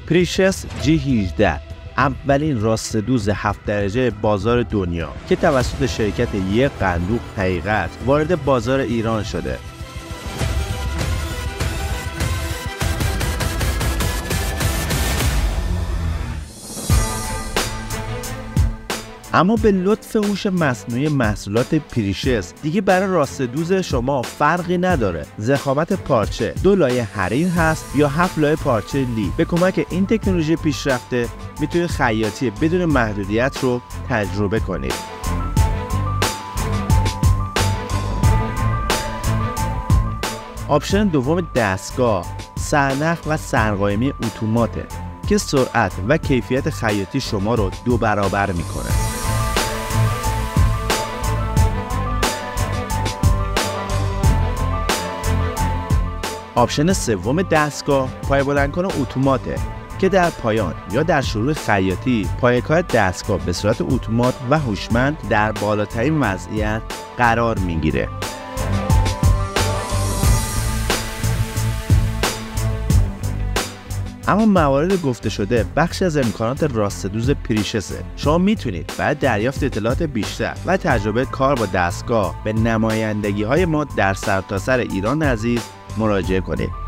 پریشس G18 اولین راست دوز 7 درجه بازار دنیا که توسط شرکت یک قندوق حقیقت وارد بازار ایران شده. اما به لطف هوش مصنوعی محصولات پریشس دیگه برای راست دوز شما فرقی نداره ضخامت پارچه 2 لایه حریر هست یا 7 لایه پارچه لی. به کمک این تکنولوژی پیشرفته میتونید خیاطی بدون محدودیت رو تجربه کنید. آپشن دوم دستگاه سرنخ و سرقائمی اتوماته که سرعت و کیفیت خیاطی شما رو 2 برابر میکنه. آپشن سوم دستگاه پایه بلندکن اتوماته که در پایان یا در شروع خیاطی پایه‌کار دستگاه به صورت اتومات و هوشمند در بالاترین وضعیت قرار میگیره. اما موارد گفته شده بخشی از امکانات راست دوز پریشسه. شما میتونید برای دریافت اطلاعات بیشتر و تجربه کار با دستگاه به نمایندگی‌های ما در سرتاسر ایران عزیز مراجعه کنید.